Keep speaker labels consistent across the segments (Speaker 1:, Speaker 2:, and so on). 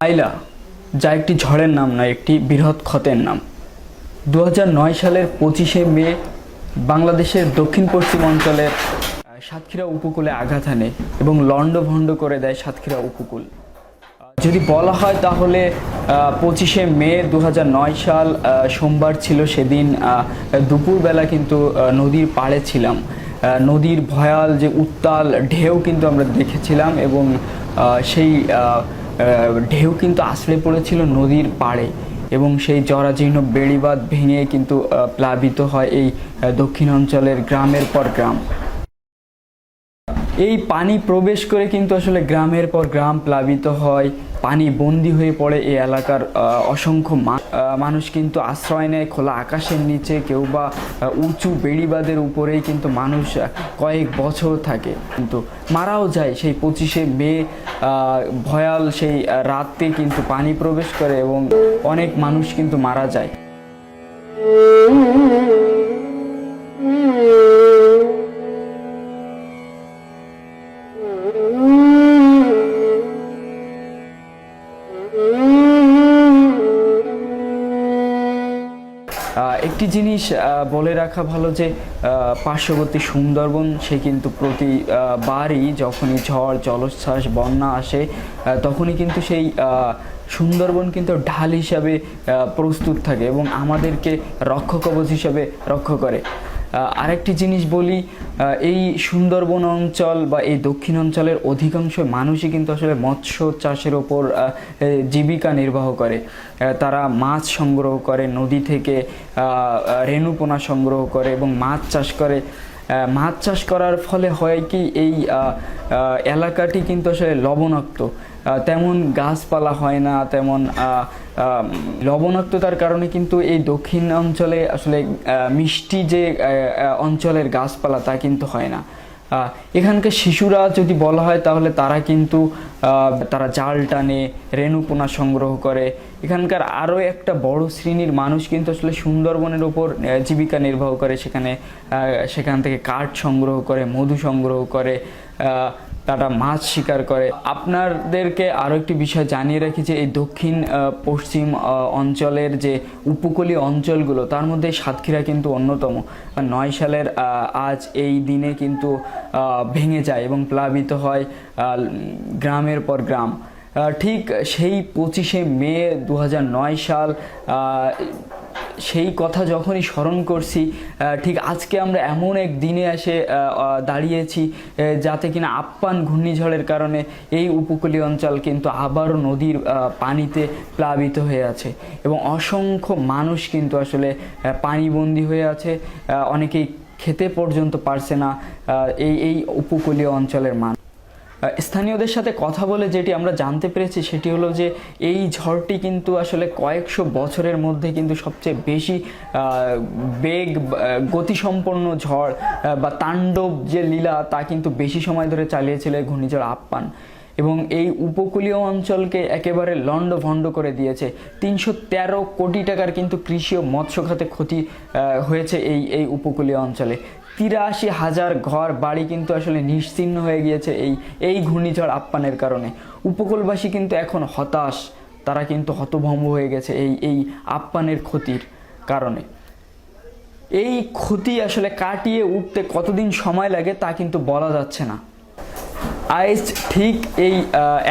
Speaker 1: আইলা, যা একটি ঝড়ের নাম নয়, একটি বৃহৎ ক্ষতের নাম। 2009 সালের 25শে মে বাংলাদেশের দক্ষিণ পশ্চিম অঞ্চলের সাতক্ষীরা উপকূলে আঘাত হানে এবং লণ্ডভণ্ড করে দেয় সাতক্ষীরা উপকূল। যদি বলা হয় তাহলে 25শে মে 2009 সাল সোমবার ছিল। সেদিন দুপুরবেলা কিন্তু নদীর পাড়ে ছিলাম। নদীর ভয়াল যে উত্তাল ঢেউ কিন্তু আমরা দেখেছিলাম এবং সেই ঢেউ কিন্তু আছড়ে পড়েছিল নদীর পাড়ে এবং সেই জরাজীর্ণ বেড়িবাঁধ ভেঙে কিন্তু প্লাবিত হয় এই দক্ষিণ অঞ্চলের গ্রামের পর গ্রাম। এই পানি প্রবেশ করে কিন্তু আসলে গ্রামের পর গ্রাম প্লাবিত হয়, পানি বন্দী হয়ে পড়ে এই এলাকার অসংখ্য মানুষ কিন্তু আশ্রয় নেয় খোলা আকাশের নিচে, কেউ বা উঁচু বেড়িবাঁধের উপরেই কিন্তু মানুষ কয়েক বছর থাকে, কিন্তু মারাও যায়। সেই 25শে মে ভয়াল সেই রাতে কিন্তু পানি প্রবেশ করে এবং অনেক মানুষ কিন্তু মারা যায়। একটি জিনিস বলে রাখা ভালো যে পার্শ্ববর্তী সুন্দরবন সে কিন্তু প্রতিবারই যখনই ঝড় জলোচ্ছ্বাস বন্যা আসে তখনই কিন্তু সেই সুন্দরবন কিন্তু ঢাল হিসাবে প্রস্তুত থাকে এবং আমাদেরকে রক্ষাকবচ হিসাবে রক্ষা করে। আরেকটি জিনিস বলি, এই সুন্দরবন অঞ্চল বা এই দক্ষিণ অঞ্চলের অধিকাংশ মানুষই কিন্তু আসলে মৎস্য চাষের ওপর জীবিকা নির্বাহ করে। তারা মাছ সংগ্রহ করে, নদী থেকে রেণুপোনা সংগ্রহ করে এবং মাছ চাষ করে। মাছ চাষ করার ফলে হয় কি, এই এলাকাটি কিন্তু আসলে লবণাক্ত, তেমন গাছপালা হয় না, তেমন লবণাক্ততার কারণে কিন্তু এই দক্ষিণ অঞ্চলে আসলে মিষ্টি যে অঞ্চলের গাছপালা তা কিন্তু হয় না। এখানকার শিশুরা যদি বলা হয় তাহলে তারা জাল টানে, রেণুপোনা সংগ্রহ করে। এখানকার আরও একটা বড় শ্রেণীর মানুষ কিন্তু আসলে সুন্দরবনের ওপর জীবিকা নির্বাহ করে, সেখান থেকে কাঠ সংগ্রহ করে, মধু সংগ্রহ করে, তারা মাছ শিকার করে। আপনাদেরকে আরও একটি বিষয় জানিয়ে রাখি যে এই দক্ষিণ পশ্চিম অঞ্চলের যে উপকূলীয় অঞ্চলগুলো তার মধ্যে সাতক্ষীরা কিন্তু অন্যতম। 9 সালের আজ এই দিনে কিন্তু ভেঙে যায় এবং প্লাবিত হয় গ্রামের পর গ্রাম। ঠিক সেই 25শে মে 2009 সাল সেই কথা যখনই স্মরণ করছি, ঠিক আজকে আমরা এমন এক দিনে এসে দাঁড়িয়েছি যাতে কিনা আপ্পান ঘূর্ণিঝড়ের কারণে এই উপকূলীয় অঞ্চল কিন্তু আবারও নদীর পানিতে প্লাবিত হয়ে আছে এবং অসংখ্য মানুষ কিন্তু আসলে পানিবন্দী হয়ে আছে। অনেকেই খেতে পর্যন্ত পারছে না এই উপকূলীয় অঞ্চলের মানুষ। স্থানীয়দের সাথে কথা বলে যেটি আমরা জানতে পেরেছি সেটি হলো যে এই ঝড়টি কিন্তু আসলে কয়েকশো বছরের মধ্যে কিন্তু সবচেয়ে বেশি গতিসম্পন্ন ঝড় বা তাণ্ডব যে লীলা তা কিন্তু বেশি সময় ধরে চালিয়েছিল ঘূর্ণিঝড় আপ্পান এবং এই উপকূলীয় অঞ্চলকে একেবারে লণ্ডভণ্ড করে দিয়েছে। 313 কোটি টাকার কিন্তু কৃষি ও মৎস্য খাতে ক্ষতি হয়েছে এই উপকূলীয় অঞ্চলে। 83,000 ঘর বাড়ি কিন্তু আসলে নিশ্চিহ্ন হয়ে গিয়েছে এই ঘূর্ণিঝড় আপ্পানের কারণে। উপকূলবাসী কিন্তু এখন হতাশ, তারা কিন্তু হতভম্ব হয়ে গেছে এই আপ্পানের ক্ষতির কারণে। এই ক্ষতি আসলে কাটিয়ে উঠতে কতদিন সময় লাগে তা কিন্তু বলা যাচ্ছে না। আজ ঠিক এই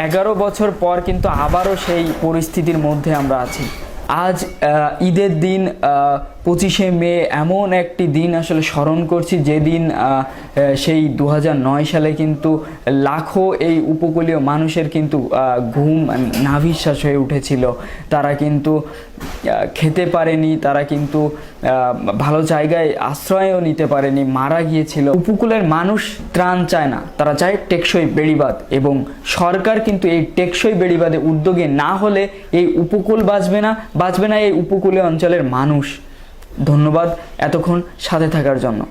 Speaker 1: 11 বছর পর কিন্তু আবারও সেই পরিস্থিতির মধ্যে আমরা আছি। আজ ঈদের দিন 25শে মে এমন একটি দিন আসলে স্মরণ করছি যেদিন সেই 2009 সালে কিন্তু লাখো এই উপকূলীয় মানুষের কিন্তু ঘুম নাভিশ্বাস হয়ে উঠেছিল। তারা কিন্তু খেতে পারেনি, তারা কিন্তু ভালো জায়গায় আশ্রয়ও নিতে পারেনি, মারা গিয়েছিল। উপকূলের মানুষ ত্রাণ চায় না, তারা চায় টেকসই বেড়িবাঁধ এবং সরকার কিন্তু এই টেকসই বেড়িবাঁধে উদ্যোগে না হলে এই উপকূল বাঁচবে না এই উপকূলীয় অঞ্চলের মানুষ। ধন্যবাদ এতক্ষণ সাথে থাকার জন্য।